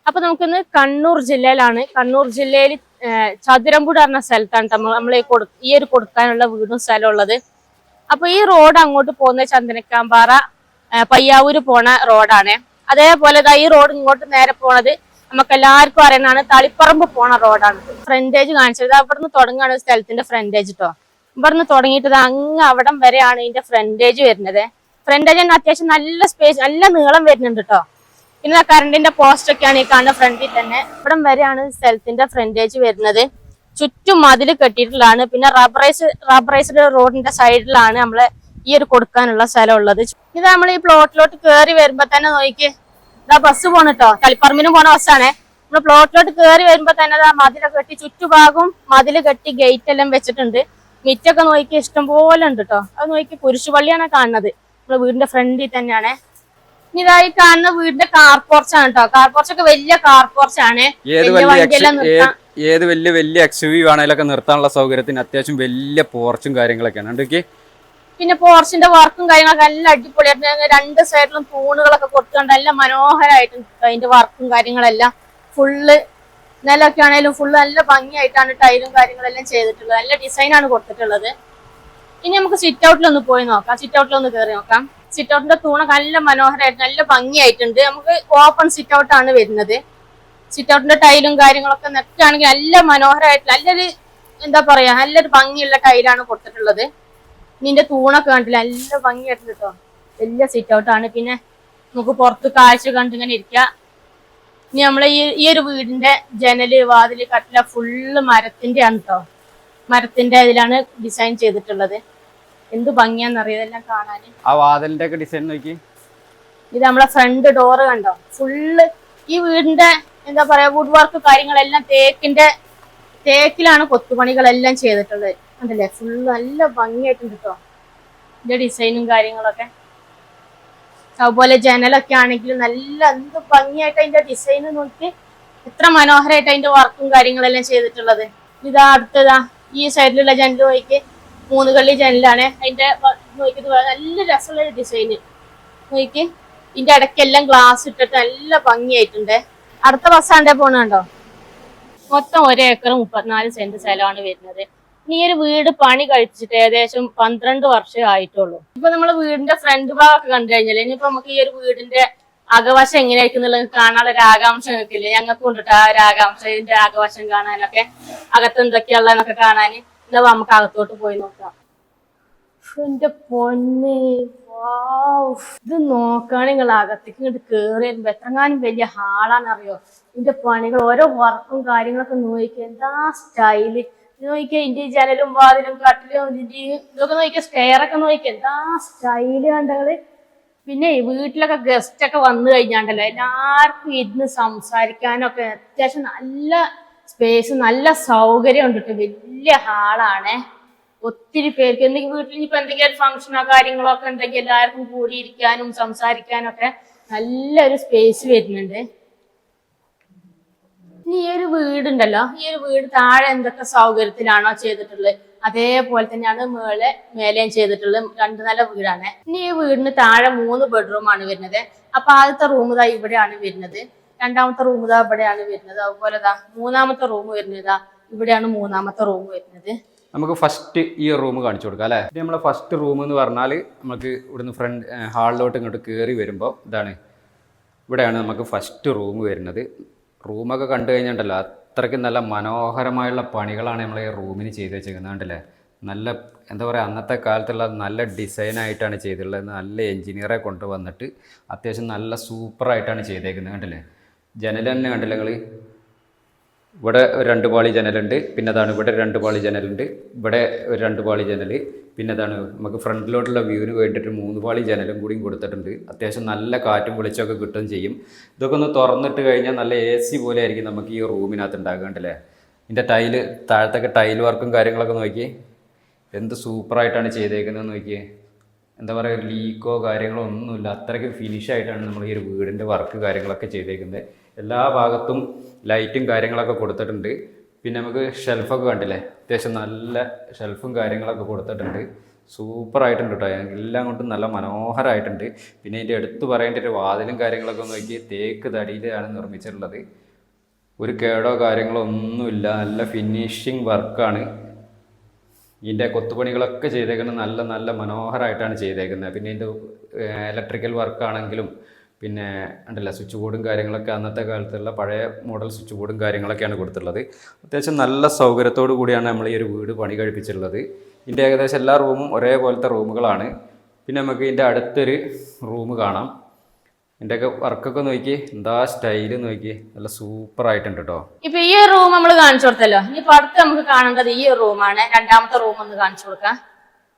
അപ്പൊ നമുക്കിന്ന് കണ്ണൂർ ജില്ലയിലാണ്. കണ്ണൂർ ജില്ലയിൽ ചതുരമ്പുട് പറഞ്ഞ സ്ഥലത്താണ് നമ്മൾ ഈ ഒരു കൊടുക്കാനുള്ള വീടും സ്ഥലം ഉള്ളത്. അപ്പൊ ഈ റോഡ് അങ്ങോട്ട് പോകുന്ന ചന്ദനക്കാമ്പാറ പയ്യാവൂര് പോണ റോഡാണ്. അതേപോലെ ഈ റോഡ് ഇങ്ങോട്ട് നേരെ പോണത് നമുക്ക് എല്ലാവർക്കും അറിയുന്നതാണ്, തളിപ്പറമ്പ് പോണ റോഡാണ്. ഫ്രണ്ടേജ് കാണിച്ചത് അവിടുന്ന് തുടങ്ങുകയാണ് സ്ഥലത്തിന്റെ ഫ്രണ്ടേജ് കേട്ടോ. ഇവിടുന്ന് തുടങ്ങിയിട്ട് അങ്ങ് അവിടം വരെയാണ് ഇതിന്റെ ഫ്രണ്ടേജ് വരുന്നത്. ഫ്രണ്ടേജ് തന്നെ അത്യാവശ്യം നല്ല സ്പേസ്, നല്ല നീളം വരുന്നുണ്ട് കേട്ടോ. പിന്നെ കറണ്ടിന്റെ പോസ്റ്റ് ഒക്കെയാണ് ഈ കാണുന്ന ഫ്രണ്ടിൽ തന്നെ. ഇവിടം വരെയാണ് സ്ഥലത്തിന്റെ ഫ്രണ്ടേജ് വരുന്നത്. ചുറ്റും മതിൽ കെട്ടിയിട്ടുള്ളതാണ്. പിന്നെ റബ്ബറൈസ്ഡ് റോഡിന്റെ സൈഡിലാണ് നമ്മളെ ഈ ഒരു കൊടുക്കാനുള്ള സ്ഥലം ഉള്ളത്. ഇത് നമ്മൾ ഈ പ്ലോട്ടിലോട്ട് കയറി വരുമ്പോ തന്നെ നോക്കി ബസ് പോണ കേട്ടോ, തളിപ്പറമ്പിനും പോണ ബസ്സാണ്. നമ്മള് പ്ലോട്ടിലോട്ട് കയറി വരുമ്പോ തന്നെ മതിലൊക്കെ കെട്ടി, ചുറ്റുഭാഗവും മതില് കെട്ടി ഗേറ്റ് എല്ലാം വെച്ചിട്ടുണ്ട്. മിറ്റൊക്കെ നോക്കി ഇഷ്ടംപോലെ ഉണ്ട് കേട്ടോ. അത് നോക്കി കുരിശുപള്ളിയാണ് കാണുന്നത്, നമ്മളെ വീടിന്റെ ഫ്രണ്ടിൽ തന്നെയാണ്. ഇനി ഇതായി കാണുന്ന വീടിന്റെ കാർ പോർച്ചാണ് കേട്ടോ. കാർ പോർച്ചൊക്കെ വലിയ കാർ പോർച്ചാണ്. ഏത് വലിയ എക്സ്യുവി വേണേലൊക്കെ നിർത്താനുള്ള സൗകര്യത്തിന് അത്യാവശ്യം വലിയ പോർച്ചും കാര്യങ്ങളൊക്കെയാണ്. പിന്നെ പോർച്ചിന്റെ വർക്കും കാര്യങ്ങളൊക്കെ എല്ലാം അടിപൊളിയായിട്ട് രണ്ട് സൈഡിലും തൂണുകളൊക്കെ കൊടുത്തുകൊണ്ട് എല്ലാം മനോഹരമായിട്ടുണ്ട്. അതിന്റെ വർക്കും കാര്യങ്ങളെല്ലാം ഫുള്ള് നിലൊക്കെ ആണെങ്കിലും ഫുള്ള് നല്ല ഭംഗിയായിട്ടാണ് ടൈലും കാര്യങ്ങളെല്ലാം ചെയ്തിട്ടുള്ളത്. നല്ല ഡിസൈനാണ് കൊടുത്തിട്ടുള്ളത്. ഇനി നമുക്ക് സിറ്റ് ഔട്ടിലൊന്ന് പോയി നോക്കാം, സിറ്റ് ഔട്ടിലൊന്ന് കയറി നോക്കാം. സിറ്റ് ഔട്ടിന്റെ തൂണൊക്കെ നല്ല മനോഹരമായിട്ട് നല്ല ഭംഗിയായിട്ടുണ്ട്. നമുക്ക് ഓപ്പൺ സിറ്റ് ഔട്ടാണ് വരുന്നത്. സിറ്റ് ഔട്ടിന്റെ ടൈലും കാര്യങ്ങളൊക്കെ നെറ്റാണെങ്കിൽ നല്ല മനോഹരമായിട്ട് നല്ലൊരു എന്താ പറയാ നല്ലൊരു ഭംഗിയുള്ള ടൈലാണ് കൊടുത്തിട്ടുള്ളത്. ഇതിന്റെ തൂണൊക്കെ കണ്ടില്ല, നല്ല ഭംഗിയായിട്ടുണ്ട് കേട്ടോ. വലിയ സിറ്റ് ഔട്ടാണ്. പിന്നെ നമുക്ക് പുറത്ത് കാഴ്ച കണ്ടിങ്ങനെ ഇരിക്കുക. ഇനി നമ്മളെ ഈ ഒരു വീടിന്റെ ജനല് വാതില് കട്ടില ഫുള്ള് മരത്തിന്റെ ആണ് കേട്ടോ. മരത്തിന്റെ ഇതിലാണ് ഡിസൈൻ ചെയ്തിട്ടുള്ളത്. എന്ത് ഭംഗിയാന്നറിയാം ഇതെല്ലാം കാണാന്. ആ വാതിലിന്റെ ഒക്കെ ഡിസൈൻ നോക്കി. ഇത് നമ്മളെ ഫ്രണ്ട് ഡോറ് കണ്ടോ, ഫുള്ള് ഈ വീടിന്റെ എന്താ പറയാ വുഡ് വർക്ക് കാര്യങ്ങളെല്ലാം തേക്കിലാണ് കൊത്തുപണികളെല്ലാം ചെയ്തിട്ടുള്ളത്. കണ്ടില്ലേ, ഫുള്ള് നല്ല ഭംഗിയായിട്ടുണ്ട് കേട്ടോ ഇതിന്റെ ഡിസൈനും കാര്യങ്ങളൊക്കെ. അതുപോലെ ജനലൊക്കെ ആണെങ്കിലും നല്ല എന്ത് ഭംഗിയായിട്ട് അതിന്റെ ഡിസൈൻ നോക്കി, എത്ര മനോഹരമായിട്ട് അതിന്റെ വർക്കും കാര്യങ്ങളെല്ലാം ചെയ്തിട്ടുള്ളത്. ഇതാ അടുത്തതാ ഈ സൈഡിലുള്ള ജനൽ നോക്കി, 3 കള്ളി ജനലാണ്. അതിന്റെ നോക്കിയത് നല്ല രസമുള്ള ഡിസൈന് നോക്കി. ഇതിന്റെ ഇടയ്ക്കെല്ലാം ഗ്ലാസ് ഇട്ടിട്ട് നല്ല ഭംഗിയായിട്ടുണ്ട്. അടുത്ത ബസ്സാണ്ടേ പോണുണ്ടോ. മൊത്തം 1 ഏക്കർ 34 സെന്റ് സ്ഥലമാണ് വരുന്നത്. ഈ ഒരു വീട് പണി കഴിച്ചിട്ട് ഏകദേശം 12 വർഷം ആയിട്ടുള്ളൂ. ഇപ്പൊ നമ്മള് വീടിന്റെ ഫ്രണ്ട് ഭാഗമൊക്കെ കണ്ടു കഴിഞ്ഞാൽ ഇനിയിപ്പോ നമുക്ക് ഈ ഒരു വീടിന്റെ അകവശം എങ്ങനെയായിരിക്കും എന്നുള്ളത് കാണാനുള്ള ഒരു ആകാംക്ഷ നിൽക്കില്ലേ. ഞങ്ങൾക്ക് കൊണ്ടിട്ട് ആ ഒരു ആകാംക്ഷ, ഇതിന്റെ ആകവശം കാണാനൊക്കെ, അകത്ത് എന്തൊക്കെയുള്ളതെന്നൊക്കെ കാണാൻ. എന്താ നമുക്ക് അകത്തോട്ട് പോയി നോക്കാം. എന്റെ പൊന്നെ, ഇത് നോക്കാണ് നിങ്ങൾ അകത്തേക്ക് ഇങ്ങോട്ട് കേറി വരുമ്പോ എത്രങ്ങാനും വലിയ ഹാളാന്നറിയോ. ഇതിന്റെ പണികൾ ഓരോ വർക്കും കാര്യങ്ങളൊക്കെ നോക്കിയാൽ എന്താ സ്റ്റൈല് നോക്കിയാൽ. ഇതിന്റെ ജനലും വാതിലും കട്ടിലും ഇതൊക്കെ നോക്കിയാൽ, സ്റ്റെയറൊക്കെ നോക്കിയാൽ എന്താ സ്റ്റൈല് കണ്ടകള്. പിന്നെ വീട്ടിലൊക്കെ ഗസ്റ്റ് ഒക്കെ വന്നു കഴിഞ്ഞാണ്ടല്ലോ എല്ലാവർക്കും ഇരുന്ന് സംസാരിക്കാനൊക്കെ അത്യാവശ്യം നല്ല സ്പേസ്, നല്ല സൗകര്യം ഉണ്ട്. വലിയ ഹാളാണ്. ഒത്തിരി പേർക്ക് എന്തെങ്കിലും വീട്ടിൽ ഇപ്പൊ എന്തെങ്കിലും ഫംഗ്ഷനോ കാര്യങ്ങളോ ഒക്കെ ഉണ്ടെങ്കിൽ എല്ലാവർക്കും കൂടിയിരിക്കാനും സംസാരിക്കാനും ഒക്കെ നല്ലൊരു സ്പേസ് വരുന്നുണ്ട്. ഈ ഒരു വീടുണ്ടല്ലോ, ഈ ഒരു വീട് താഴെ എന്തൊക്കെ സൗകര്യത്തിലാണോ ചെയ്തിട്ടുള്ളത് അതേപോലെ തന്നെയാണ് മേലെയും ചെയ്തിട്ടുള്ളത്. 2 നില വീടാണ്. ഇനി ഈ വീടിന് താഴെ 3 ബെഡ്റൂമാണ് വരുന്നത്. അപ്പൊ ആദ്യത്തെ റൂം ഇതാ ഇവിടെയാണ് വരുന്നത്, രണ്ടാമത്തെ റൂം ഇതാ ഇവിടെയാണ് വരുന്നത്. അതുപോലെ മൂന്നാമത്തെ റൂം വരുന്നത് ഇവിടെയാണ് മൂന്നാമത്തെ റൂം വരുന്നത്. നമുക്ക് ഫസ്റ്റ് ഈ റൂം കാണിച്ചു കൊടുക്കാം അല്ലേ. ഇത് നമ്മളെ ഫസ്റ്റ് റൂം എന്ന് പറഞ്ഞാൽ നമുക്ക് ഇവിടുന്ന് ഫ്രണ്ട് ഹാളിലോട്ട് ഇങ്ങോട്ട് കയറി വരുമ്പോൾ ഇതാണ്, ഇവിടെയാണ് നമുക്ക് ഫസ്റ്റ് റൂം വരുന്നത്. റൂമൊക്കെ കണ്ടു കഴിഞ്ഞിട്ടുണ്ടല്ലോ അത്രയ്ക്ക് നല്ല മനോഹരമായുള്ള പണികളാണ് നമ്മൾ ഈ റൂമിന് ചെയ്ത് വെച്ചിരിക്കുന്നത്. കണ്ടില്ലേ, നല്ല എന്താ പറയുക അന്നത്തെ കാലത്തുള്ള നല്ല ഡിസൈനായിട്ടാണ് ചെയ്തിട്ടുള്ളത്. നല്ല എൻജിനീയറെ കൊണ്ടുവന്നിട്ട് അത്യാവശ്യം നല്ല സൂപ്പറായിട്ടാണ് ചെയ്തേക്കുന്നത്. കണ്ടില്ലേ, ജനൽ തന്നെ കണ്ടില്ലേ നിങ്ങൾ. ഇവിടെ ഒരു 2 പാളി ജനലുണ്ട്. പിന്നെ അതാണ് ഇവിടെ 2 പാളി ജനലുണ്ട്. ഇവിടെ ഒരു 2 പാളി ജനൽ. പിന്നെ അതാണ് നമുക്ക് ഫ്രണ്ടിലോട്ടുള്ള വ്യൂവിന് വേണ്ടിയിട്ട് 3 പാളി ജനലും കൂടിയും കൊടുത്തിട്ടുണ്ട്. അത്യാവശ്യം നല്ല കാറ്റും വെളിച്ചമൊക്കെ കിട്ടുകയും ചെയ്യും. ഇതൊക്കെ ഒന്ന് തുറന്നിട്ട് കഴിഞ്ഞാൽ നല്ല AC പോലെ ആയിരിക്കും നമുക്ക് ഈ റൂമിനകത്ത് ഉണ്ടാകേണ്ടല്ലേ. ഇതിൻ്റെ താഴത്തൊക്കെ ടൈൽ വർക്കും കാര്യങ്ങളൊക്കെ നോക്കി എന്ത് സൂപ്പറായിട്ടാണ് ചെയ്തേക്കുന്നത് നോക്കിയേ. എന്താ പറയുക, ലീക്കോ കാര്യങ്ങളോ ഒന്നുമില്ല. അത്രയ്ക്ക് ഫിനിഷായിട്ടാണ് നമ്മൾ ഈ ഒരു വീടിൻ്റെ വർക്ക് കാര്യങ്ങളൊക്കെ ചെയ്തേക്കുന്നത്. എല്ലാ ഭാഗത്തും ലൈറ്റും കാര്യങ്ങളൊക്കെ കൊടുത്തിട്ടുണ്ട്. പിന്നെ നമുക്ക് ഷെൽഫൊക്കെ കണ്ടില്ലേ, അത്യാവശ്യം നല്ല ഷെൽഫും കാര്യങ്ങളൊക്കെ കൊടുത്തിട്ടുണ്ട്. സൂപ്പർ ആയിട്ടുണ്ട് കേട്ടോ. എല്ലാം കൊണ്ടും നല്ല മനോഹരമായിട്ടുണ്ട്. പിന്നെ ഇതിൻ്റെ എടുത്ത് പറയേണ്ട ഒരു വാതിലും കാര്യങ്ങളൊക്കെ നോക്കി തേക്ക് തടിയിലാണ് നിർമ്മിച്ചിട്ടുള്ളത്. ഒരു കേടോ കാര്യങ്ങളോ ഒന്നുമില്ല. നല്ല ഫിനിഷിങ് വർക്കാണ്. ഇതിൻ്റെ കൊത്തുപണികളൊക്കെ ചെയ്തേക്കുന്നത് നല്ല നല്ല മനോഹരമായിട്ടാണ് ചെയ്തേക്കുന്നത്. പിന്നെ ഇതിൻ്റെ ഇലക്ട്രിക്കൽ വർക്കാണെങ്കിലും പിന്നെ ഉണ്ടല്ല സ്വിച്ച് ബോർഡും കാര്യങ്ങളൊക്കെ അന്നത്തെ കാലത്തുള്ള പഴയ മോഡൽ സ്വിച്ച് ബോർഡും കാര്യങ്ങളൊക്കെയാണ് കൊടുത്തിട്ടുള്ളത്. അത്യാവശ്യം നല്ല സൗകര്യത്തോടു കൂടിയാണ് നമ്മൾ ഈ ഒരു വീട് പണി കഴിപ്പിച്ചിട്ടുള്ളത്. ഇതിൻ്റെ ഏകദേശം എല്ലാ റൂമും ഒരേപോലത്തെ റൂമുകളാണ്. പിന്നെ നമുക്ക് ഇതിൻ്റെ അടുത്തൊരു റൂം കാണാം. ഇതിൻ്റെയൊക്കെ വർക്കൊക്കെ നോക്കി എന്താ സ്റ്റൈല് നോക്കി നല്ല സൂപ്പറായിട്ടുണ്ട് കേട്ടോ. ഇപ്പൊ ഈ റൂം നമ്മൾ കാണിച്ചു കൊടുത്തല്ലോ. ഇനിയിപ്പോ അടുത്ത് നമുക്ക് കാണേണ്ടത് ഈ റൂമാണ്. രണ്ടാമത്തെ റൂം ഒന്ന് കാണിച്ചു കൊടുക്കാം.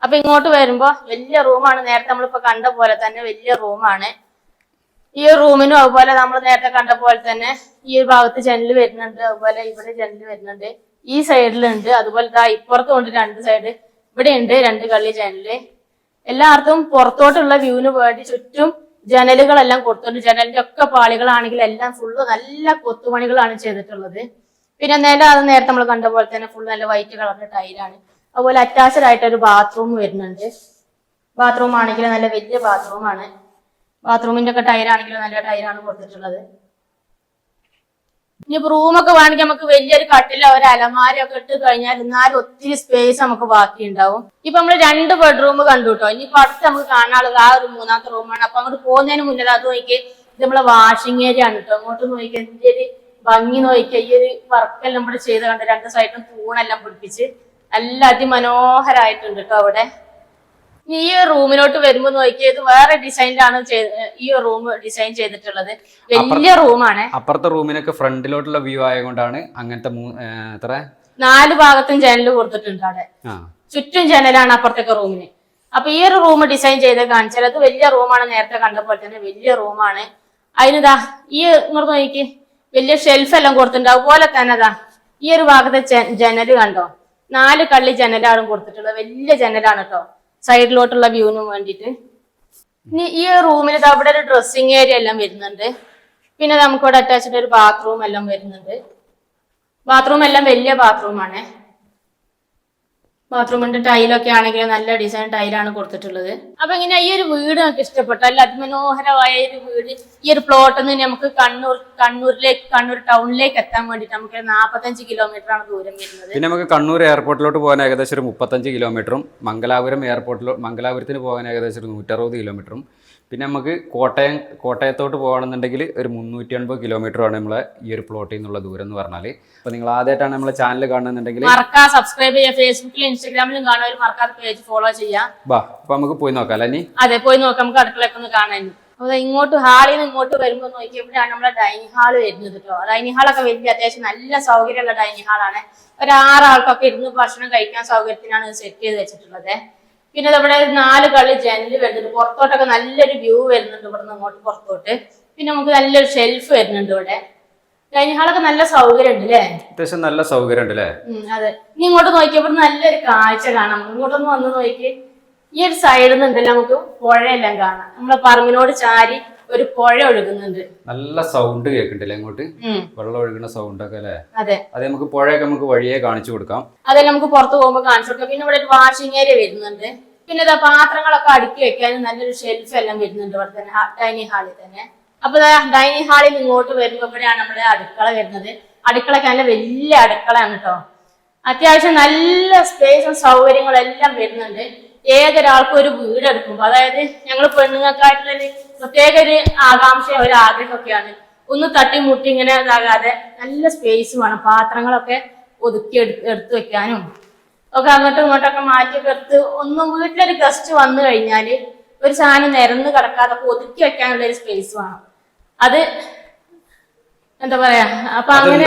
അപ്പൊ ഇങ്ങോട്ട് വരുമ്പോ വലിയ റൂമാണ്. നേരത്തെ നമ്മളിപ്പോ കണ്ട പോലെ തന്നെ വലിയ റൂമാണ്. ഈ റൂമിനും അതുപോലെ നമ്മൾ നേരത്തെ കണ്ട പോലെ തന്നെ ഈ ഒരു ഭാഗത്ത് ജനല് വരുന്നുണ്ട്, അതുപോലെ ഇവിടെ ജനല് വരുന്നുണ്ട്, ഈ സൈഡിലുണ്ട്, അതുപോലെ ഇപ്പുറത്തും ഉണ്ട് 2 സൈഡ്. ഇവിടെ ഉണ്ട് 2 കള്ളി ജനല്. എല്ലായിടത്തും പുറത്തോട്ടുള്ള വ്യൂവിന് വേണ്ടി ചുറ്റും ജനലുകളെല്ലാം കൊടുത്തിട്ടുണ്ട്. ജനലിന്റെ ഒക്കെ പാളികളാണെങ്കിൽ എല്ലാം ഫുള്ള് നല്ല കൊത്തുപണികളാണ് ചെയ്തിട്ടുള്ളത്. പിന്നെ അത് നേരത്തെ നമ്മൾ കണ്ട പോലെ തന്നെ ഫുള്ള് നല്ല വൈറ്റ് കളറിന്റെ ടൈലാണ്. അതുപോലെ അറ്റാച്ച്ഡ് ആയിട്ട് ഒരു ബാത്റൂം വരുന്നുണ്ട്. ബാത്റൂം ആണെങ്കിൽ നല്ല വലിയ ബാത്റൂമാണ്. ബാത്റൂമിന്റെ ഒക്കെ ടൈലാണെങ്കിലും നല്ല ടൈലാണ് കൊടുത്തിട്ടുള്ളത്. ഇനിയിപ്പോ റൂമൊക്കെ വേണമെങ്കിൽ നമുക്ക് വലിയൊരു കട്ടില ഒരു അലമാരയൊക്കെ ഇട്ട് കഴിഞ്ഞാൽ എന്നാലും ഒത്തിരി സ്പേസ് നമുക്ക് ബാക്കി ഉണ്ടാവും. ഇപ്പൊ നമ്മള് 2 ബെഡ്റൂം കണ്ടു കേട്ടോ. ഇനിയിപ്പോ അടുത്ത് നമുക്ക് കാണാനുള്ളത് ആ ഒരു 3ാമത്തെ റൂമാണ്. അപ്പൊ അങ്ങോട്ട് പോകുന്നതിന് മുന്നേ അത് നോക്കി ഇത് നമ്മളെ വാഷിംഗ് ഏരിയ ആണ് കേട്ടോ. അങ്ങോട്ട് നോക്കി എന്തൊരു ഒരു ഭംഗി നോക്കിയ ഈ ഒരു വർക്കെല്ലാം ഇവിടെ ചെയ്ത് കണ്ട് 2 സൈഡിലും തൂണെല്ലാം പിടിപ്പിച്ച് നല്ല അതിമനോഹരമായിട്ടുണ്ട് കേട്ടോ അവിടെ. ഈ റൂമിലോട്ട് വരുമ്പോ നോക്കിയത് വേറെ ഡിസൈനിലാണ് ഈ റൂം ഡിസൈൻ ചെയ്തിട്ടുള്ളത്. വലിയ റൂമാണ്. അപ്പുറത്തെ റൂമിനൊക്കെ ഫ്രണ്ടിലോട്ടുള്ള വ്യൂ ആയതുകൊണ്ടാണ് അങ്ങനത്തെ 4 ഭാഗത്തും ജനല് കൊടുത്തിട്ടുണ്ട് അവിടെ. ചുറ്റും ജനലാണ് അപ്പുറത്തേക്ക് റൂമിന്. അപ്പൊ ഈ ഒരു റൂം ഡിസൈൻ ചെയ്ത് കാണിച്ചാൽ അത് വലിയ റൂമാണ്. നേരത്തെ കണ്ട പോലെ തന്നെ വലിയ റൂമാണ്. അതിനിതാ ഈ ഇങ്ങോട്ട് നോക്കി വലിയ ഷെൽഫ് എല്ലാം കൊടുത്തിട്ടുണ്ട്. അതുപോലെ തന്നെ ഈ ഒരു ഭാഗത്തെ ജനല് കണ്ടോ, 4 കള്ളി ജനലാണ് കൊടുത്തിട്ടുള്ളത്. വലിയ ജനലാണ് കേട്ടോ സൈഡിലോട്ടുള്ള വ്യൂവിന് വേണ്ടിയിട്ട്. ഇനി ഈ റൂമിൽ അവിടെ ഒരു ഡ്രസ്സിങ് ഏരിയ എല്ലാം വരുന്നുണ്ട്. പിന്നെ നമുക്ക് ഇവിടെ അറ്റാച്ച്ഡ് ഒരു ബാത്റൂം എല്ലാം വരുന്നുണ്ട്. ബാത്റൂം എല്ലാം വലിയ ബാത്റൂമാണ്. ബാത്റൂമിന്റെ ടൈലൊക്കെ ആണെങ്കിൽ നല്ല ഡിസൈൻ ടൈലാണ് കൊടുത്തിട്ടുള്ളത്. അപ്പൊ ഇങ്ങനെ ഈ ഒരു വീട് നമുക്ക് ഇഷ്ടപ്പെട്ടു. അല്ല അതിമനോഹരമായ ഒരു വീട്. ഈ ഒരു പ്ലോട്ടിൽ നിന്ന് നമുക്ക് കണ്ണൂർ ടൗണിലേക്ക് എത്താൻ വേണ്ടിട്ട് നമുക്ക് 45 കിലോമീറ്റർ ആണ് ദൂരം വരുന്നത്. പിന്നെ നമുക്ക് കണ്ണൂർ എയർപോർട്ടിലോട്ട് പോകാൻ ഏകദേശം ഒരു 35 കിലോമീറ്ററും മംഗലാപുരത്തിന് പോകാൻ ഏകദേശം ഒരു 160 കിലോമീറ്ററും പിന്നെ നമുക്ക് കോട്ടയത്തോട്ട് പോകണമെന്നുണ്ടെങ്കിൽ ഒരു 380 കിലോമീറ്ററാണ് നമ്മളെ ഈ ഒരു പ്ലോട്ടിൽ നിന്നുള്ള ദൂരം എന്ന് പറഞ്ഞാൽ. അപ്പോൾ നിങ്ങൾ ആദ്യമായിട്ടാണ് നമ്മളെ ചാനൽ കാണുന്നുണ്ടെങ്കിൽ മറക്കാതെ സബ്സ്ക്രൈബ് ചെയ്യുക. ഫേസ്ബുക്കിലും ഇൻസ്റ്റാഗ്രാമിലും കാണുന്നവർ മറക്കാതെ പേജ് ഫോളോ ചെയ്യാം. അപ്പോൾ നമുക്ക് പോയി നോക്കാം അല്ലേ? അതെ, പോയി നോക്കാം. നമുക്ക് അടുക്കളയൊക്കെ ഒന്ന് കാണാൻ. അപ്പോൾ ഇങ്ങോട്ട് ഹാളിൽ നിന്ന് ഇങ്ങോട്ട് വരുമ്പോൾ നോക്കി ഇവിടെയാണ് നമ്മളെ ഡൈനിങ് ഹാള് വരുന്നത് കേട്ടോ. ഡൈനിങ് ഹാളൊക്കെ വലിയ അത്യാവശ്യം നല്ല സൗകര്യമുള്ള ഡൈനിങ് ഹാളാണ്. ഒരു 6 ആൾക്കൊക്കെ ഇരുന്ന് ഭക്ഷണം കഴിക്കാൻ സൗകര്യത്തിനാണ് സെറ്റ് ചെയ്ത് വെച്ചിട്ടുള്ളത്. പിന്നെ ഇവിടെ 4 കള്ളി ജനല് വരുന്നുണ്ട്. പുറത്തോട്ടൊക്കെ നല്ലൊരു വ്യൂ വരുന്നുണ്ട് ഇവിടെ നിന്ന് അങ്ങോട്ട് പുറത്തോട്ട്. പിന്നെ നമുക്ക് നല്ലൊരു ഷെൽഫ് വരുന്നുണ്ട് ഇവിടെ. ഡൈനിങ് ഹാളൊക്കെ നല്ല സൗകര്യം ഉണ്ട് അല്ലേ? അത്യാവശ്യം നല്ല സൗകര്യം ഉണ്ട് അല്ലേ? അതെ. ഇനി ഇങ്ങോട്ട് നോക്കിയപ്പോൾ നല്ലൊരു കാഴ്ച കാണാം. ഇങ്ങോട്ടൊന്ന് വന്ന് നോക്കി ഈ ഒരു സൈഡിൽ നിന്നുണ്ടല്ലോ നമുക്ക് പുഴയെല്ലാം കാണാം. നമ്മളെ പറമ്പിനോട് ചാരി ഒരു പുഴ ഒഴുകുന്നുണ്ട്. നല്ല സൗണ്ട് കേൾക്കുന്നുണ്ടല്ലേ ഇങ്ങോട്ട്? വെള്ളം ഒഴുകുന്ന സൗണ്ട് ഒക്കെ അല്ലേ? അതെ. അത് നമുക്ക് പുഴയൊക്കെ നമുക്ക് വഴിയെ കാണിച്ചു കൊടുക്കാം. അതെ, നമുക്ക് പുറത്ത് പോകുമ്പോൾ കാണിച്ചു കൊടുക്കാം. പിന്നെ ഇവിടെ ഒരു വാഷിംഗ് ഏരിയ വരുന്നുണ്ട്. പിന്നെ ഇതാ പാത്രങ്ങളൊക്കെ അടുക്കി വെക്കാനും നല്ലൊരു ഷെൽഫ് എല്ലാം വരുന്നുണ്ട് ഇവിടെ തന്നെ ഡൈനിങ് ഹാളിൽ തന്നെ. അപ്പൊ ഡൈനിങ് ഹാളിൽ ഇങ്ങോട്ട് വരുമ്പോ ഇവിടെയാണ് നമ്മുടെ അടുക്കള വരുന്നത്. അടുക്കളയ്ക്ക് നല്ല വലിയ അടുക്കളയാണ് കേട്ടോ. അത്യാവശ്യം നല്ല സ്പേസും സൗകര്യങ്ങളും എല്ലാം വരുന്നുണ്ട്. ഏതൊരാൾക്കും ഒരു വീട് എടുക്കുമ്പോ, അതായത് ഞങ്ങൾ പെണ്ണുങ്ങൾക്കായിട്ടുള്ള പ്രത്യേക ഒരു ആകാംക്ഷ ഒരു ആഗ്രഹമൊക്കെയാണ്. ഒന്ന് തട്ടിമുട്ടി ഇങ്ങനെ ഇതാകാതെ നല്ല സ്പേസ് വേണം. പാത്രങ്ങളൊക്കെ ഒതുക്കി എടുത്തു വെക്കാനും ഒക്കെ അങ്ങോട്ടും ഇങ്ങോട്ടൊക്കെ മാറ്റിയൊക്കെ എടുത്ത് ഒന്നും വീട്ടിലൊരു ഗസ്റ്റ് വന്നു കഴിഞ്ഞാല് ഒരു സാധനം നിരന്ന് കിടക്കാതെ ഒതുക്കി വെക്കാനുള്ള ഒരു സ്പേസ് വേണം. അത് എന്താ പറയാ, അപ്പൊ അങ്ങനെ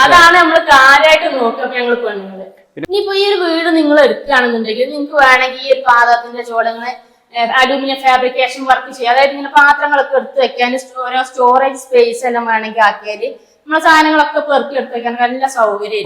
അതാണ് നമ്മൾ കാര്യമായിട്ട് നോക്കുക ഞങ്ങൾ പെണ്ണുങ്ങള്. ഇനിയിപ്പോ ഈ ഒരു വീട് നിങ്ങൾ എടുക്കുകയാണെന്നുണ്ടെങ്കിൽ നിങ്ങൾക്ക് വേണമെങ്കിൽ ഈ ഒരു പാത്രത്തിന്റെ ചോടങ്ങള് അലൂമിനിയം ഫാബ്രിക്കേഷൻ വർക്ക് ചെയ്യാം. അതായത് ഇങ്ങനെ പാത്രങ്ങളൊക്കെ എടുത്ത് വെക്കാൻ ഓരോ സ്റ്റോറേജ് സ്പേസ് എല്ലാം വേണമെങ്കിൽ ആക്കിയാല് നമ്മളെ സാധനങ്ങളൊക്കെ പെറുക്കി എടുത്ത് വെക്കാൻ നല്ല സൗകര്യം.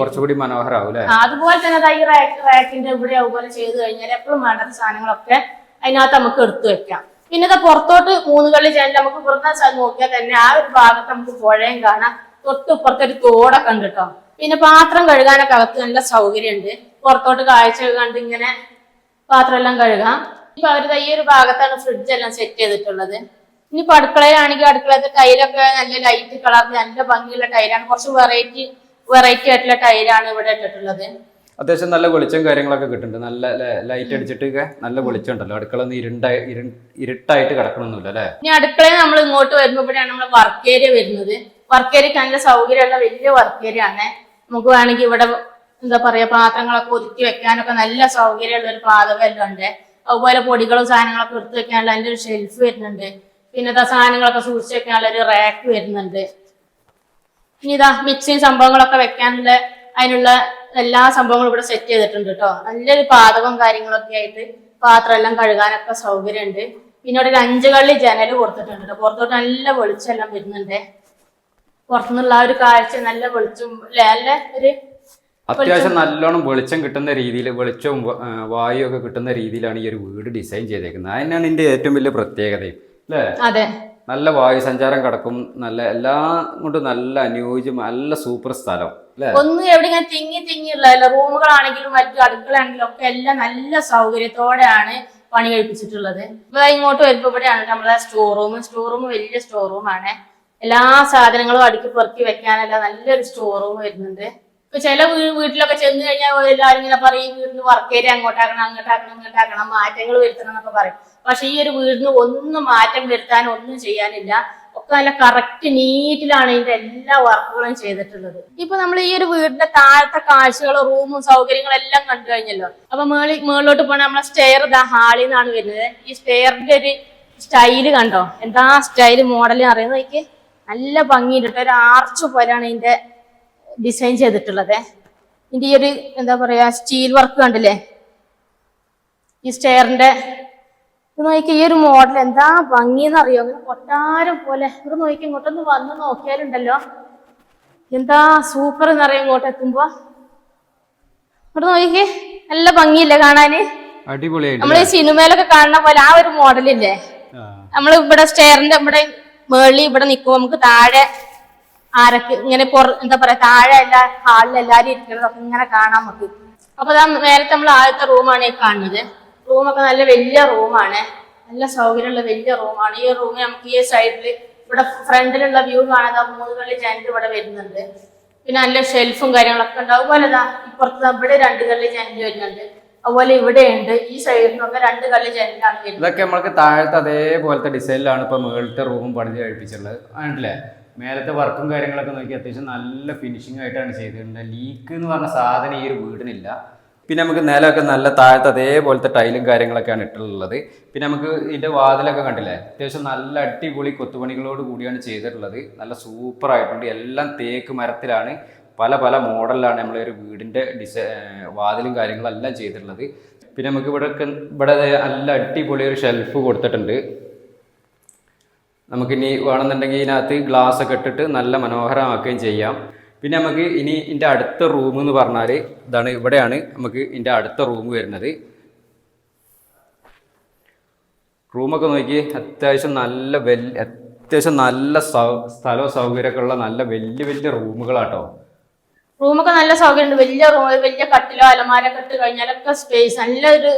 അതുപോലെ തന്നെ ഈ റാക്കിന്റെ ഇവിടെ അതുപോലെ ചെയ്ത് കഴിഞ്ഞാൽ എപ്പോഴും വേണ്ടാത്ത സാധനങ്ങളൊക്കെ അതിനകത്ത് നമുക്ക് എടുത്തു വെക്കാം. പിന്നെ പുറത്തോട്ട് 3 കള്ളി ജനൽ നമുക്ക് പുറത്തെ നോക്കിയാൽ തന്നെ ആ ഒരു ഭാഗത്ത് നമുക്ക് പുഴയും കാണാം. തൊട്ടിപ്പുറത്തെ ഒരു തോടൊക്കെ ഉണ്ട് കേട്ടോ. പിന്നെ പാത്രം കഴുകാനൊക്കെ അകത്ത് നല്ല സൗകര്യമുണ്ട്. പുറത്തോട്ട് കാഴ്ച കണ്ട് ഇങ്ങനെ പാത്രം എല്ലാം കഴുകാം. ഇപ്പൊ അവരുടെ ഈ ഒരു ഭാഗത്താണ് ഫ്രിഡ്ജ് എല്ലാം സെറ്റ് ചെയ്തിട്ടുള്ളത്. ഇനിയിപ്പോ അടുക്കളയിലാണെങ്കിൽ അടുക്കളത്തെ ടൈലൊക്കെ നല്ല ലൈറ്റ് കളറിൽ നല്ല ഭംഗിയുള്ള ടൈലാണ്. കുറച്ച് വെറൈറ്റി ആയിട്ടുള്ള ടൈലാണ് ഇവിടെ ഇട്ടിട്ടുള്ളത്. അത്യാവശ്യം നല്ല വെളിച്ചം കാര്യങ്ങളൊക്കെ കിട്ടുന്നുണ്ട്. നല്ല ലൈറ്റ് അടിച്ചിട്ടൊക്കെ നല്ല വെളിച്ചം ഉണ്ടല്ലോ. അടുക്കള ഒന്ന് ഇരുട്ടായിട്ട് കിടക്കണമെന്നില്ല അല്ലെ. ഇനി അടുക്കളയിൽ നമ്മൾ ഇങ്ങോട്ട് വരുമ്പോൾ ഇവിടെയാണ് നമ്മൾ വർക്ക് ഏരിയ വരുന്നത്. വർക്ക് ഏരിയക്ക് നല്ല സൗകര്യമുള്ള വലിയ വർക്ക് ഏരിയ ആണ്. നമുക്ക് വേണമെങ്കിൽ ഇവിടെ എന്താ പറയാ പാത്രങ്ങളൊക്കെ ഒതുക്കി വെക്കാനൊക്കെ നല്ല സൗകര്യമുള്ള ഒരു പാതകം എല്ലാം ഉണ്ട്. അതുപോലെ പൊടികളും സാധനങ്ങളൊക്കെ എടുത്ത് വെക്കാനുള്ള അതിന്റെ ഒരു ഷെൽഫ് വരുന്നുണ്ട്. പിന്നെ സാധനങ്ങളൊക്കെ സൂക്ഷിച്ച് വെക്കാനുള്ള ഒരു റാക്ക് വരുന്നുണ്ട്. ഇനി ഇതാ മിക്സിയും സംഭവങ്ങളൊക്കെ വെക്കാനുള്ള അതിനുള്ള എല്ലാ സംഭവങ്ങളും ഇവിടെ സെറ്റ് ചെയ്തിട്ടുണ്ട് കേട്ടോ. നല്ലൊരു പാതകവും കാര്യങ്ങളൊക്കെ ആയിട്ട് പാത്രം എല്ലാം കഴുകാനൊക്കെ സൗകര്യമുണ്ട്. പിന്നെ ഇവിടെ ഒരു 5 കള്ളി ജനൽ കൊടുത്തിട്ടുണ്ട് കേട്ടോ. പുറത്തോട്ട് നല്ല വെളിച്ചെല്ലാം വരുന്നുണ്ട്. പുറത്തുനിന്നുള്ള ആ ഒരു കാഴ്ച നല്ല വെളിച്ചം നല്ല ഒരു അത്യാവശ്യം നല്ലോണം വെളിച്ചം കിട്ടുന്ന രീതിയിൽ വെളിച്ചവും വായു ഒക്കെ കിട്ടുന്ന രീതിയിലാണ് ഈ ഒരു വീട് ഡിസൈൻ ചെയ്തേക്കുന്നത്. അതിനാണ് ഇതിന്റെ ഏറ്റവും വലിയ പ്രത്യേകതയും അല്ലേ. അതെ, നല്ല വായു സഞ്ചാരം കിടക്കും. നല്ല എല്ലാം കൊണ്ടും നല്ല അനുയോജ്യം, നല്ല സൂപ്പർ സ്ഥലം അല്ലെ. ഒന്നും എവിടെ ഇങ്ങനെ തിങ്ങിയുള്ളതല്ല. റൂമുകളാണെങ്കിലും മറ്റു അടുക്കളാണെങ്കിലും ഒക്കെ എല്ലാം നല്ല സൗകര്യത്തോടെയാണ് പണി കഴിപ്പിച്ചിട്ടുള്ളത്. ഇപ്പൊ ഇങ്ങോട്ട് വരുമ്പോ ഇവിടെയാണ് നമ്മളെ സ്റ്റോർ റൂം വലിയ സ്റ്റോർ റൂമാണ്. എല്ലാ സാധനങ്ങളും അടുക്കി പെറുക്കി വെക്കാനല്ല നല്ലൊരു സ്റ്റോർ റൂം വരുന്നുണ്ട്. ഇപ്പൊ ചില വീട്ടിലൊക്കെ ചെന്ന് കഴിഞ്ഞാൽ എല്ലാവരും ഇങ്ങനെ പറയും വീടിന് വർക്ക് ഏരിയ അങ്ങോട്ടാക്കണം ഇങ്ങോട്ടാക്കണം മാറ്റങ്ങൾ വരുത്തണം എന്നൊക്കെ പറയും. പക്ഷെ ഈ ഒരു വീടിന് ഒന്നും മാറ്റം വരുത്താനും ഒന്നും ചെയ്യാനില്ല. ഒക്കെ നല്ല കറക്റ്റ് നീറ്റിലാണ് ഇതിന്റെ എല്ലാ വർക്കുകളും ചെയ്തിട്ടുള്ളത്. ഇപ്പൊ നമ്മൾ ഈ ഒരു വീടിന്റെ താഴത്തെ കാഴ്ചകളും റൂമും സൗകര്യങ്ങളും എല്ലാം കണ്ടു കഴിഞ്ഞല്ലോ. അപ്പൊ മേളിലോട്ട് പോണ നമ്മളെ സ്റ്റെയർ ഹാളിൽ നിന്നാണ് വരുന്നത്. ഈ സ്റ്റെയറിന്റെ ഒരു സ്റ്റൈല് കണ്ടോ, എന്താ സ്റ്റൈല് മോഡൽ അറിയുന്നത്. എനിക്ക് നല്ല ഭംഗിയിട്ടിട്ട് ഒരു ആർച്ച് പോലെയാണ് ഇതിന്റെ ഡിസൈൻ ചെയ്തിട്ടുള്ളത്. ഇതിന്റെ ഈ ഒരു എന്താ പറയാ സ്റ്റീൽ വർക്ക് കണ്ടില്ലേ ഈ സ്റ്റെയറിന്റെ. ഇത് നോക്കി ഈ ഒരു മോഡൽ എന്താ ഭംഗിന്ന് അറിയോ. അങ്ങനെ കൊട്ടാരം പോലെ. ഇവിടെ നോക്കി ഇങ്ങോട്ടൊന്ന് വന്ന് നോക്കിയാലുണ്ടല്ലോ എന്താ സൂപ്പർ എന്നറിയാം. ഇങ്ങോട്ട് എത്തുമ്പോ ഇവിടെ നോക്കി നല്ല ഭംഗിയില്ലേ കാണാന്. അടിപൊളിയായിട്ട് നമ്മൾ ഈ സിനിമയിലൊക്കെ കാണുന്ന പോലെ ആ ഒരു മോഡലില്ലേ. നമ്മൾ ഇവിടെ സ്റ്റെയറിന്റെ ഇവിടെ മേളിൽ ഇവിടെ നിൽക്കുമ്പോ നമുക്ക് താഴെ ആരൊക്കെ ഇങ്ങനെ എന്താ പറയാ താഴെ എല്ലാ ഹാളിൽ എല്ലാരും ഇരിക്കുന്നതൊക്കെ ഇങ്ങനെ കാണാൻ നമുക്ക്. അപ്പൊ നേരത്തെ നമ്മൾ ആദ്യത്തെ റൂമാണ് ഈ കാണുന്നത്. റൂമൊക്കെ നല്ല വലിയ റൂമാണ്. നല്ല സൗകര്യമുള്ള വലിയ റൂമാണ്. ഈ റൂമിൽ നമുക്ക് ഈ സൈഡിൽ ഇവിടെ ഫ്രണ്ടിലുള്ള വ്യൂ കാണാൻ 3 കള്ളി ജനൽ ഇവിടെ വരുന്നുണ്ട്. പിന്നെ നല്ല ഷെൽഫും കാര്യങ്ങളൊക്കെ ഉണ്ട്. അതുപോലെ ഇപ്പുറത്ത് ഇവിടെ 2 കള്ളി ജനൽ വരുന്നുണ്ട്. അതുപോലെ ഇവിടെ ഉണ്ട്. ഈ സൈഡിൽ നിന്നൊക്കെ 2 കള്ളി ജനലാണ് വരുന്നത്. ഇതൊക്കെ നമ്മൾക്ക് താഴത്തെ അതേപോലത്തെ ഡിസൈനിലാണ് ഇപ്പൊ മുകളിലത്തെ റൂമും പണിത് കഴിപ്പിച്ചിട്ടുള്ളത് ആണല്ലേ. മേലത്തെ വർക്കും കാര്യങ്ങളൊക്കെ നോക്കി അത്യാവശ്യം നല്ല ഫിനിഷിംഗ് ആയിട്ടാണ് ചെയ്തിട്ടുണ്ട്. ലീക്ക് എന്ന് പറഞ്ഞ സാധനം ഈ ഒരു വീടിനില്ല. പിന്നെ നമുക്ക് നിലമൊക്കെ നല്ല താഴത്തെ അതേപോലത്തെ ടൈലും കാര്യങ്ങളൊക്കെയാണ് ഇട്ടിട്ടുള്ളത്. പിന്നെ നമുക്ക് ഇതിന്റെ വാതിലൊക്കെ കണ്ടില്ലേ അത്യാവശ്യം നല്ല അടിപൊളി കൊത്തുപണികളോട് കൂടിയാണ് ചെയ്തിട്ടുള്ളത്. നല്ല സൂപ്പർ ആയിട്ടുണ്ട്. എല്ലാം തേക്ക് മരത്തിലാണ്. പല പല മോഡലിലാണ് നമ്മളെ ഒരു വീടിന്റെ വാതിലും കാര്യങ്ങളും എല്ലാം ചെയ്തിട്ടുള്ളത്. പിന്നെ നമുക്ക് ഇവിടെ നല്ല അടിപൊളി ഒരു ഷെൽഫ് കൊടുത്തിട്ടുണ്ട്. നമുക്കിനി വേണമെന്നുണ്ടെങ്കിൽ ഇതിനകത്ത് ഗ്ലാസ് ഒക്കെ ഇട്ടിട്ട് നല്ല മനോഹരമാക്കുകയും ചെയ്യാം. പിന്നെ നമുക്ക് ഇനി ഇതിൻ്റെ അടുത്ത റൂം എന്ന് പറഞ്ഞാൽ ഇതാണ്. ഇവിടെയാണ് നമുക്ക് ഇതിൻ്റെ അടുത്ത റൂം വരുന്നത്. റൂമൊക്കെ നോക്കി അത്യാവശ്യം നല്ല സ്ഥലവും സൗകര്യമൊക്കെ ഉള്ള നല്ല വലിയ റൂമുകളാട്ടോ. റൂമൊക്കെ നല്ല സൗകര്യമുണ്ട്. വലിയ റൂം, വലിയ കട്ടിലോ അലമാരൊക്കെ ഇട്ട് കഴിഞ്ഞാലൊക്കെ സ്പേസ് നല്ലൊരു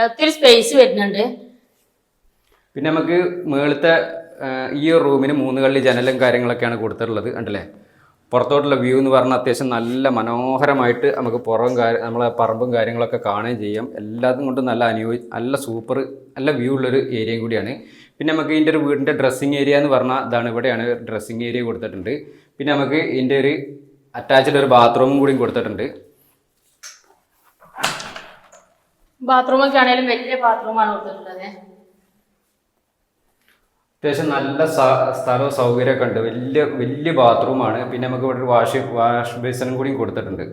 ഒത്തിരി സ്പേസ് വരുന്നുണ്ട്. പിന്നെ നമുക്ക് മേളത്തെ ഈ റൂമിന് 3 കള്ളി ജനലും കാര്യങ്ങളൊക്കെയാണ് കൊടുത്തിട്ടുള്ളത് കണ്ടല്ലേ. പുറത്തോട്ടുള്ള വ്യൂ എന്ന് പറഞ്ഞാൽ അത്യാവശ്യം നല്ല മനോഹരമായിട്ട് നമുക്ക് നമ്മളെ പറമ്പും കാര്യങ്ങളൊക്കെ കാണുകയും ചെയ്യാം. എല്ലാതും കൊണ്ടും നല്ല സൂപ്പർ നല്ല വ്യൂ ഉള്ളൊരു ഏരിയയും കൂടിയാണ്. പിന്നെ നമുക്ക് ഇതിൻ്റെ ഒരു വീടിൻ്റെ ഡ്രസ്സിങ് ഏരിയ എന്ന് പറഞ്ഞാൽ ഇതാണ്. ഇവിടെയാണ് ഡ്രസ്സിങ് ഏരിയ കൊടുത്തിട്ടുണ്ട്. പിന്നെ നമുക്ക് ഇതിൻ്റെ ഒരു അറ്റാച്ച്ഡ് ഒരു ബാത്റൂമും കൂടിയും കൊടുത്തിട്ടുണ്ട്. ബാത്റൂമൊക്കെ ആണെങ്കിലും വലിയ ബാത്റൂമാണ് കൊടുത്തിട്ടുള്ളത്. അത്യാവശ്യം നല്ല സ്ഥലവും സൗകര്യമൊക്കെ ഉണ്ട്. വലിയ ബാത്റൂമാണ്. പിന്നെ നമുക്ക് ഇവിടെ ഒരു വാഷ് ബേസിനും കൂടിയും കൊടുത്തിട്ടുണ്ട്.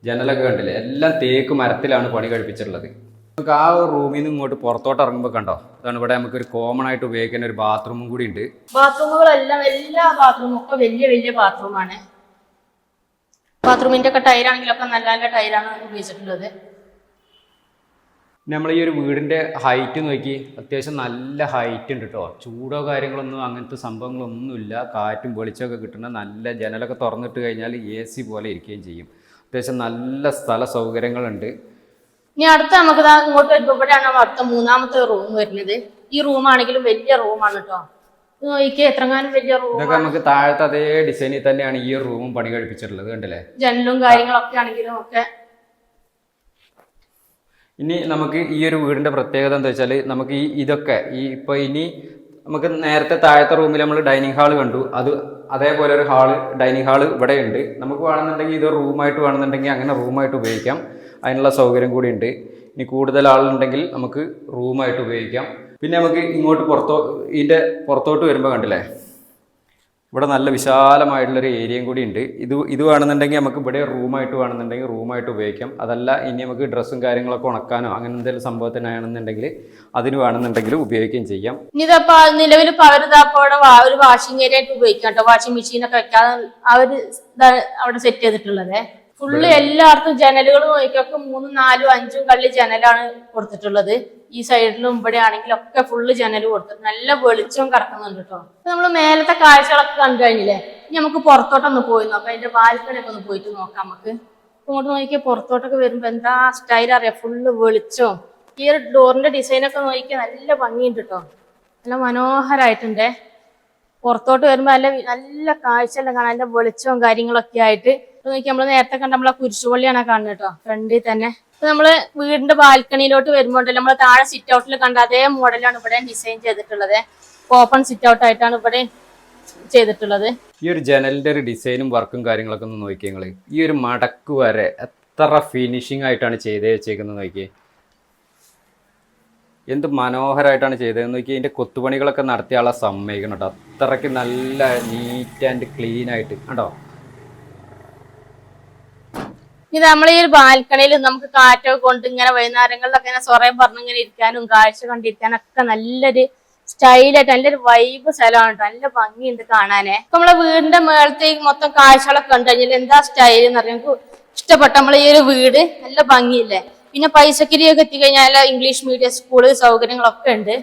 ജനലൊക്കെ കണ്ടില്ലേ എല്ലാം തേക്ക് മരത്തിലാണ് പണി കഴിപ്പിച്ചിട്ടുള്ളത്. നമുക്ക് ആ ഒരു റൂമിൽ നിന്ന് ഇങ്ങോട്ട് പുറത്തോട്ട് ഇറങ്ങുമ്പോൾ കണ്ടോ അതാണ് ഇവിടെ നമുക്ക് ഒരു കോമൺ ആയിട്ട് ഉപയോഗിക്കുന്ന ഒരു ബാത്റൂമും കൂടി ഉണ്ട്. ബാത്റൂമുകളെല്ലാം എല്ലാ ബാത്റൂമും ഒക്കെ വലിയ ബാത്റൂമാണ്. ബാത്റൂമിന്റെ ഒക്കെ ടൈലാണെങ്കിലൊക്കെ നല്ല ടൈലാണ് ഉപയോഗിച്ചിട്ടുള്ളത്. നമ്മൾ ഈ ഒരു വീടിൻ്റെ ഹൈറ്റ് നോക്കി അത്യാവശ്യം നല്ല ഹൈറ്റ് ഉണ്ട് കേട്ടോ. ചൂടോ കാര്യങ്ങളൊന്നും അങ്ങനത്തെ സംഭവങ്ങളൊന്നുമില്ല. കാറ്റും വെളിച്ചമൊക്കെ കിട്ടുന്ന നല്ല ജനലൊക്കെ തുറന്നിട്ട് കഴിഞ്ഞാൽ AC പോലെ ഇരിക്കുകയും ചെയ്യും. അത്യാവശ്യം നല്ല സ്ഥല സൗകര്യങ്ങളുണ്ട്. ഇനി അടുത്ത നമുക്ക് ദാ ഇങ്ങോട്ട് വരുമ്പോ ഇവിടെയാണ് നമ്മുടെ അടുത്ത മൂന്നാമത്തെ റൂം വരുന്നത്. ഈ റൂമാണെങ്കിലും വലിയ റൂമാണ് കേട്ടോ. ഇത് നോക്കിയേ എത്രങ്ങാനും വലിയ റൂം. ഇതൊക്കെ നമുക്ക് താഴത്തെ അതേ ഡിസൈനിൽ തന്നെയാണ് ഈ റൂമും പണി കഴിപ്പിച്ചിട്ടുള്ളത്, കണ്ടില്ലേ? ജനലും കാര്യങ്ങളൊക്കെ ആണെങ്കിലും ഒക്കെ. ഇനി നമുക്ക് ഈ ഒരു വീടിന്റെ പ്രത്യേകത എന്താ വെച്ചാൽ നമുക്ക് ഇതൊക്കെ ഇപ്പൊ ഇനി നമുക്ക് നേരത്തെ താഴത്തെ റൂമിൽ നമ്മൾ ഡൈനിങ് ഹാൾ കണ്ടു, അതേപോലെ ഒരു ഡൈനിങ് ഹാള് ഇവിടെ ഉണ്ട്. നമുക്ക് വേണമെന്നുണ്ടെങ്കിൽ ഇത് റൂമായിട്ട് വേണമെന്നുണ്ടെങ്കിൽ അങ്ങനെ റൂമായിട്ട് ഉപയോഗിക്കാം, അതിനുള്ള സൗകര്യം കൂടി ഉണ്ട്. ഇനി കൂടുതൽ ആളുണ്ടെങ്കിൽ നമുക്ക് റൂമായിട്ട് ഉപയോഗിക്കാം. പിന്നെ നമുക്ക് ഇങ്ങോട്ട് ഇതിൻ്റെ പുറത്തോട്ട് വരുമ്പോൾ കണ്ടില്ലേ, ഇവിടെ നല്ല വിശാലമായിട്ടുള്ളൊരു ഏരിയയും കൂടി ഉണ്ട്. ഇത് വേണമെന്നുണ്ടെങ്കിൽ നമുക്ക് ഇവിടെ റൂമായിട്ട് വേണമെന്നുണ്ടെങ്കിൽ റൂമായിട്ട് ഉപയോഗിക്കാം. അതല്ല ഇനി നമുക്ക് ഡ്രസ്സും കാര്യങ്ങളൊക്കെ ഉണക്കാനോ അങ്ങനെ എന്തെങ്കിലും സംഭവത്തിനാണെന്നുണ്ടെങ്കിൽ അതിന് വേണമെന്നുണ്ടെങ്കിലും ഉപയോഗിക്കുകയും ചെയ്യാം. ഇനി ഇതപ്പോ നിലവിൽ അവരിതപ്പോടെ ഒരു വാഷിംഗ് ഏരിയ ആയിട്ട് ഉപയോഗിക്കാം കേട്ടോ. വാഷിംഗ് മെഷീനൊക്കെ വെക്കാതെ അവര് അവിടെ സെറ്റ് ചെയ്തിട്ടുള്ളത്. ഫുള്ള് എല്ലായിടത്തും ജനലുകൾ നോക്കിയൊക്കെ 3, 4, 5 കള്ളി ജനലാണ് കൊടുത്തിട്ടുള്ളത്. ഈ സൈഡിലും ഇവിടെ ആണെങ്കിലും ഒക്കെ ഫുള്ള് ജനൽ കൊടുത്തിട്ട് നല്ല വെളിച്ചവും കറക്കുന്നുണ്ട് കേട്ടോ. നമ്മള് മേലത്തെ കാഴ്ചകളൊക്കെ കണ്ടു കഴിഞ്ഞില്ലേ, ഇനി നമുക്ക് പുറത്തോട്ടൊന്ന് പോയി നോക്കാം. അതിന്റെ ബാൽക്കണിയൊക്കെ ഒന്ന് പോയിട്ട് നോക്കാം. നമുക്ക് ഇങ്ങോട്ട് നോക്കിയാൽ പുറത്തോട്ടൊക്കെ വരുമ്പോ എന്താ സ്റ്റൈൽ അറിയാം, ഫുള്ള് വെളിച്ചവും. ഈ ഒരു ഡോറിന്റെ ഡിസൈനൊക്കെ നോക്കിയാൽ നല്ല ഭംഗിയുണ്ട് കേട്ടോ, നല്ല മനോഹരമായിട്ടുണ്ടേ. പുറത്തോട്ട് വരുമ്പോ നല്ല കാഴ്ചയെല്ലാം കാണാൻ, നല്ല വെളിച്ചവും കാര്യങ്ങളൊക്കെ ആയിട്ട്. നോക്കി നമ്മള് നേരത്തെ കണ്ട നമ്മളെ കുരിശുപള്ളിയാണ് കാണുന്നത് കേട്ടോ, ഫ്രണ്ടിൽ തന്നെ. നമ്മള് വീടിന്റെ ബാൽക്കണിയിലോട്ട് വരുമ്പോൾ നമ്മള് താഴെ സിറ്റ് ഔട്ടിൽ കണ്ട അതേ മോഡലാണ് ഇവിടെ ഡിസൈൻ ചെയ്തിട്ടുള്ളത്. ഓപ്പൺ സിറ്റ് ഔട്ട് ആയിട്ടാണ് ഇവിടെ ചെയ്തിട്ടുള്ളത്. ഈ ഒരു ജനലിന്റെ ഒരു ഡിസൈനും വർക്കും കാര്യങ്ങളൊക്കെ ഒന്ന് നോക്കിയേ നിങ്ങള്. ഈ ഒരു മടക്ക് വരെ എത്ര ഫിനിഷിംഗ് ആയിട്ടാണ് ചെയ്തേ വെച്ചേക്കുന്നത് നോക്കിയേ, എന്ത് മനോഹരമായിട്ടാണ് ചെയ്തതെന്ന് നോക്കി. ഇതിന്റെ കൊത്തുപണികളൊക്കെ നടത്തിയ ആളെ സമ്മതിക്കണം കേട്ടോ, അത്രയ്ക്ക് നല്ല നീറ്റ് ആൻഡ് ക്ലീൻ ആയിട്ട് കണ്ടോ. ഇത് നമ്മളീ ഒരു ബാൽക്കണിയിൽ നമുക്ക് കാറ്റൊക്കെ കൊണ്ട് ഇങ്ങനെ വൈകുന്നേരങ്ങളിലൊക്കെ ഇങ്ങനെ സ്വറയും പറഞ്ഞിങ്ങനെ ഇരിക്കാനും കാഴ്ച കണ്ടിരിക്കാനൊക്കെ നല്ലൊരു സ്റ്റൈലായിട്ട് നല്ലൊരു വൈബ് സ്ഥലമാണ് കേട്ടോ, നല്ല ഭംഗിയുണ്ട് കാണാനേ. നമ്മളെ വീടിന്റെ മേളത്തേക്ക് മൊത്തം കാഴ്ചകളൊക്കെ കണ്ടു കഴിഞ്ഞാൽ എന്താ സ്റ്റൈൽ എന്ന് പറഞ്ഞാൽ നമുക്ക് ഇഷ്ടപ്പെട്ട നമ്മളെ ഈ ഒരു വീട് നല്ല ഭംഗിയില്ലേ. പിന്നെ പൈസക്കിരിയൊക്കെ എത്തിക്കഴിഞ്ഞാൽ ഇംഗ്ലീഷ് മീഡിയം സ്കൂള് സൗകര്യങ്ങളൊക്കെ ഉണ്ട്.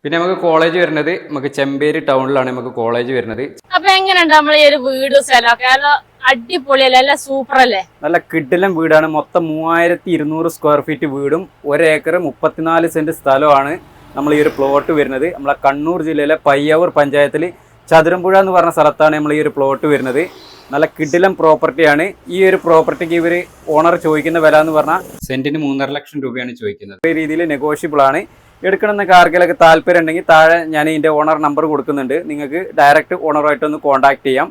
പിന്നെ നമുക്ക് കോളേജ് വരുന്നത് നമുക്ക് ചെമ്പേരി ടൗണിലാണ് നമുക്ക് കോളേജ് വരുന്നത്. അപ്പൊ എങ്ങനെയുണ്ട് നമ്മളെ ഈ ഒരു വീട് സ്ഥലമൊക്കെ? അടിപൊളിയല്ലേ, നല്ല സൂപ്പർ അല്ലേ? നല്ല കിടിലൻ വീടാണ്. മൊത്തം 3200 സ്ക്വയർ ഫീറ്റ് വീടും 1 ഏക്കർ 34 സെന്റ് സ്ഥലമാണ് നമ്മൾ ഈ ഒരു പ്ലോട്ട് വരുന്നത്. നമ്മളെ കണ്ണൂർ ജില്ലയിലെ പയ്യാവൂർ പഞ്ചായത്തിൽ ചതുരമ്പുഴ എന്ന് പറഞ്ഞ സ്ഥലത്താണ് നമ്മൾ ഈ ഒരു പ്ലോട്ട് വരുന്നത്. നല്ല കിടിലം പ്രോപ്പർട്ടിയാണ്. ഈ ഒരു പ്രോപ്പർട്ടിക്ക് ഇവർ ഓണർ ചോദിക്കുന്ന വില എന്ന് പറഞ്ഞാൽ സെന്റിന് 3.5 ലക്ഷം രൂപയാണ് ചോദിക്കുന്നത്. ഈ രീതിയിൽ നെഗോഷ്യബിൾ ആണ്. എടുക്കണമെന്നൊക്കെ ആർക്കെങ്കിലൊക്കെ താല്പര്യം ഉണ്ടെങ്കിൽ താഴെ ഞാൻ ഇതിൻ്റെ ഓണർ നമ്പർ കൊടുക്കുന്നുണ്ട്, നിങ്ങൾക്ക് ഡയറക്റ്റ് ഓണറുമായിട്ടൊന്ന് കോൺടാക്ട് ചെയ്യാം.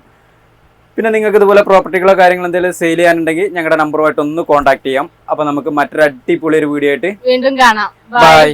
പിന്നെ നിങ്ങൾക്ക് ഇതുപോലെ പ്രോപ്പർട്ടികളോ കാര്യങ്ങളോ എന്തെങ്കിലും സെയിൽ ചെയ്യാനുണ്ടെങ്കിൽ ഞങ്ങളുടെ നമ്പറുമായിട്ടൊന്ന് കോൺടാക്ട് ചെയ്യാം. അപ്പോൾ നമുക്ക് മറ്റൊരു അടിപൊളി ഒരു വീഡിയോ ആയിട്ട് വീണ്ടും കാണാം. ബൈ.